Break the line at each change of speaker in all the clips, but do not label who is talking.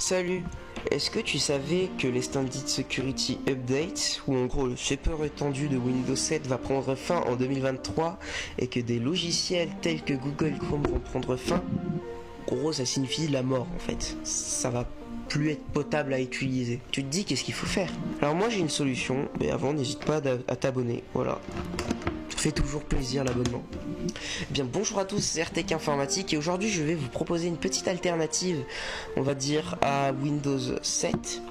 Salut, est-ce que tu savais que l'Extended Security Update, ou en gros le support étendu de Windows 7 va prendre fin en 2023 et que des logiciels tels que Google Chrome vont prendre fin? En gros, ça signifie la mort en fait. Ça va plus être potable à utiliser. Tu te dis qu'est-ce qu'il faut faire? Alors moi j'ai une solution, mais avant n'hésite pas à t'abonner, voilà. Ça fait toujours plaisir l'abonnement. Bien bonjour à tous, c'est RTK Informatique et aujourd'hui je vais vous proposer une petite alternative, on va dire, à Windows 7.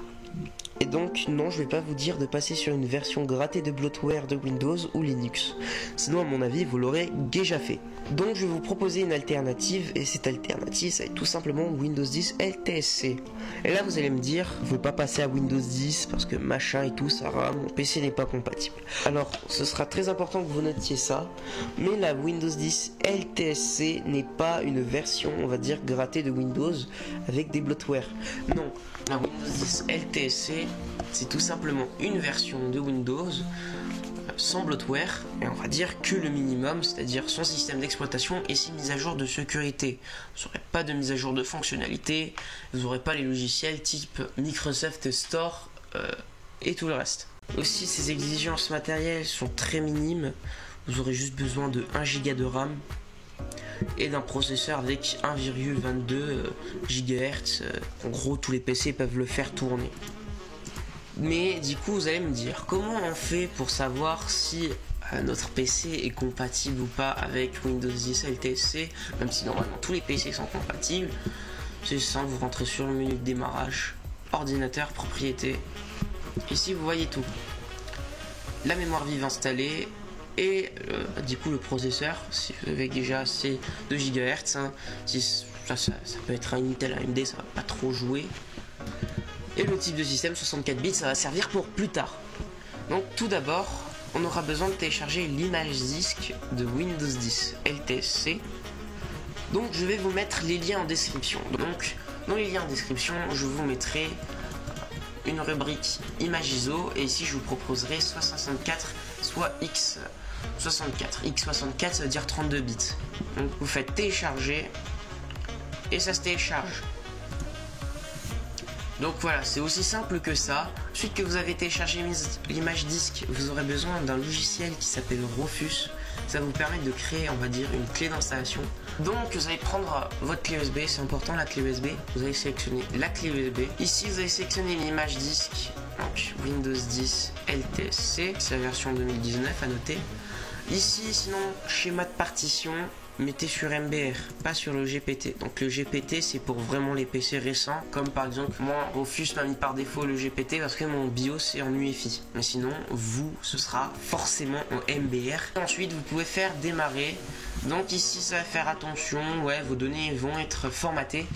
Et donc non, je vais pas vous dire de passer sur une version grattée de bloatware de Windows ou Linux. Sinon à mon avis vous l'aurez déjà fait. Donc je vais vous proposer une alternative et cette alternative ça va être tout simplement Windows 10 LTSC. Et là vous allez me dire, je veux pas passer à Windows 10 parce que machin et tout ça rame, mon PC n'est pas compatible. Alors ce sera très important que vous notiez ça, mais la Windows 10 LTSC n'est pas une version on va dire grattée de Windows avec des bloatware. Non, la Windows 10 LTSC c'est tout simplement une version de Windows sans bloatware, et on va dire que le minimum, c'est-à-dire son système d'exploitation et ses mises à jour de sécurité. Vous n'aurez pas de mise à jour de fonctionnalité, vous n'aurez pas les logiciels type Microsoft Store et tout le reste. Aussi, ces exigences matérielles sont très minimes, vous aurez juste besoin de 1 Go de RAM et d'un processeur avec 1,22 GHz. En gros, tous les PC peuvent le faire tourner. Mais du coup vous allez me dire comment on fait pour savoir si notre PC est compatible ou pas avec Windows 10 LTSC, même si normalement tous les PC sont compatibles. C'est simple, vous rentrez sur le menu de démarrage, ordinateur, propriétés. Ici vous voyez tout. La mémoire vive installée et du coup le processeur, si vous avez déjà assez de GHz, hein, si ça peut être un Intel AMD, ça va pas trop jouer. Et le type de système 64 bits, ça va servir pour plus tard. Donc tout d'abord, on aura besoin de télécharger l'image disque de Windows 10 LTSC. Donc je vais vous mettre les liens en description. Donc dans les liens en description, je vous mettrai une rubrique image ISO et ici je vous proposerai soit 64 soit X64. X64 ça veut dire 32 bits. Donc vous faites télécharger et ça se télécharge. Donc voilà, c'est aussi simple que ça. Ensuite que vous avez téléchargé l'image disque, vous aurez besoin d'un logiciel qui s'appelle Rofus. Ça va vous permettre de créer, on va dire, une clé d'installation. Donc vous allez prendre votre clé USB, c'est important la clé USB. Vous allez sélectionner la clé USB. Ici vous allez sélectionner l'image disque, donc Windows 10 LTSC, c'est la version 2019 à noter. Ici sinon, schéma de partition, mettez sur MBR, pas sur le GPT. Donc le GPT c'est pour vraiment les PC récents, comme par exemple moi Rofus m'a mis par défaut le GPT parce que mon BIOS est en UEFI. Mais sinon vous ce sera forcément en MBR. Ensuite vous pouvez faire démarrer. Donc ici ça va faire attention, ouais vos données vont être formatées.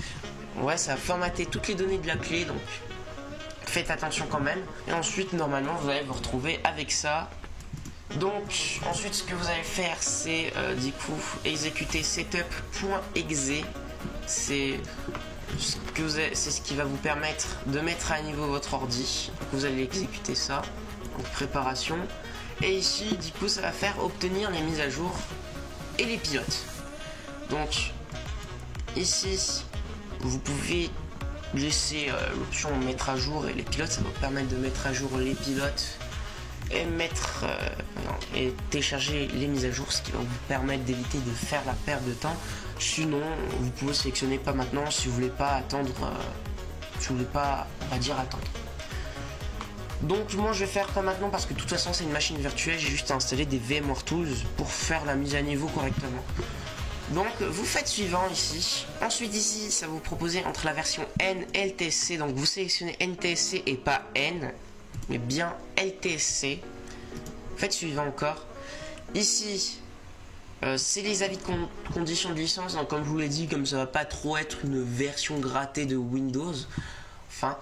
Ouais ça va formater toutes les données de la clé donc faites attention quand même. Et ensuite normalement vous allez vous retrouver avec ça. Donc ensuite ce que vous allez faire c'est du coup exécuter setup.exe. C'est ce qui va vous permettre de mettre à niveau votre ordi. Donc, vous allez exécuter ça, donc préparation. Et ici du coup ça va faire obtenir les mises à jour et les pilotes. Donc ici vous pouvez laisser l'option mettre à jour et les pilotes, ça va vous permettre de mettre à jour les pilotes et télécharger les mises à jour, ce qui va vous permettre d'éviter de faire la perte de temps. Sinon vous pouvez sélectionner pas maintenant si vous voulez pas attendre, si vous voulez pas on va dire attendre. Donc moi je vais faire pas maintenant parce que de toute façon c'est une machine virtuelle, j'ai juste installé des VMware Tools pour faire la mise à niveau correctement. Donc vous faites suivant ici. Ensuite ici ça va vous proposer entre la version N LTSC, donc vous sélectionnez NTSC et pas N mais bien LTSC. Faites suivant encore. Ici, c'est les avis de conditions de licence. Donc, comme je vous l'ai dit, comme ça va pas trop être une version grattée de Windows, enfin,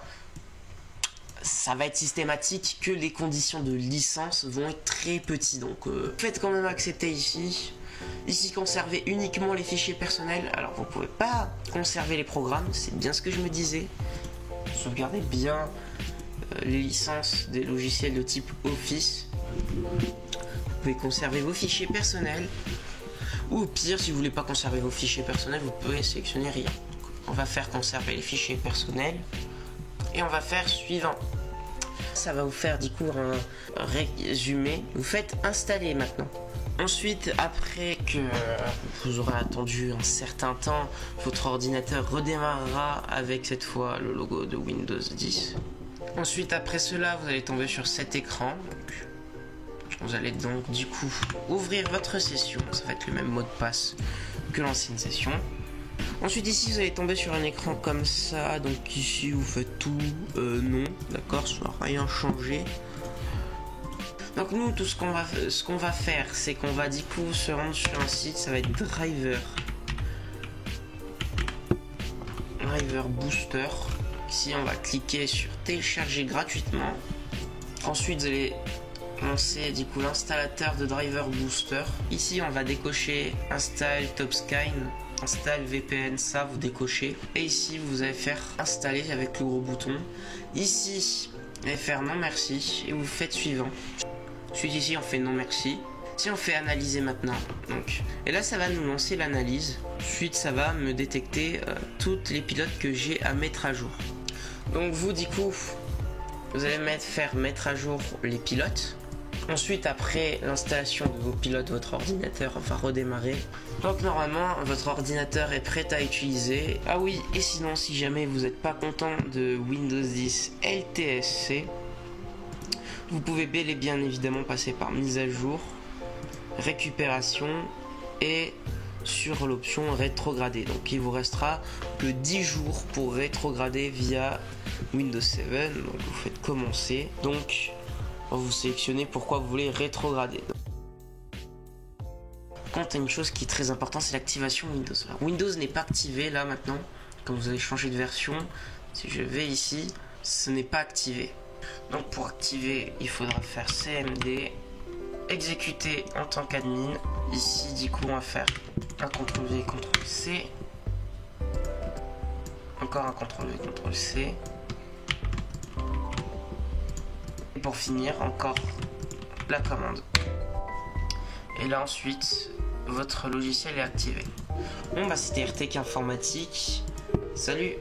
ça va être systématique que les conditions de licence vont être très petites. Donc, faites quand même accepter ici. Ici, conservez uniquement les fichiers personnels. Alors, vous pouvez pas conserver les programmes. C'est bien ce que je me disais. Sauvegardez bien les licences des logiciels de type Office. Vous pouvez conserver vos fichiers personnels ou au pire si vous voulez pas conserver vos fichiers personnels vous pouvez sélectionner rien. Donc, on va faire conserver les fichiers personnels et on va faire suivant. Ça va vous faire du coup un résumé. Vous faites installer maintenant. Ensuite, après que vous aurez attendu un certain temps, votre ordinateur redémarrera avec cette fois le logo de Windows 10. Ensuite, après cela, vous allez tomber sur cet écran. Vous allez donc du coup ouvrir votre session. Ça va être le même mot de passe que l'ancienne session. Ensuite ici vous allez tomber sur un écran comme ça. Donc ici vous faites tout non, d'accord, ça va rien changer. Donc nous tout ce qu'on va faire, c'est qu'on va du coup se rendre sur un site. Ça va être Driver Booster. Ici on va cliquer sur télécharger gratuitement. Ensuite vous allez lancer du coup l'installateur de Driver Booster. Ici on va décocher Install Topskyne, Install VPN, ça vous décochez. Et ici vous allez faire installer avec le gros bouton. Ici vous allez faire non merci et vous faites suivant. Ensuite ici on fait non merci. Si on fait analyser maintenant, donc, et là ça va nous lancer l'analyse. Ensuite ça va me détecter toutes les pilotes que j'ai à mettre à jour. Donc vous du coup vous allez faire mettre à jour les pilotes. Ensuite, après l'installation de vos pilotes, votre ordinateur va redémarrer. Donc normalement, votre ordinateur est prêt à utiliser. Ah oui, et sinon, si jamais vous n'êtes pas content de Windows 10 LTSC, vous pouvez bel et bien évidemment passer par mise à jour, récupération et sur l'option rétrograder. Donc il vous restera que 10 jours pour rétrograder via Windows 7. Donc vous faites commencer. Donc vous sélectionnez pourquoi vous voulez rétrograder. Quand une chose qui est très importante, c'est l'activation Windows. Alors, Windows n'est pas activé là maintenant. Quand vous allez changer de version, si je vais ici, ce n'est pas activé. Donc pour activer, il faudra faire CMD, exécuter en tant qu'admin. Ici du coup on va faire un CTRL-V, CTRL-C, encore un CTRL-V, CTRL-C. Et pour finir, encore la commande. Et là ensuite, votre logiciel est activé. Bon bah c'était RTK Informatique. Salut!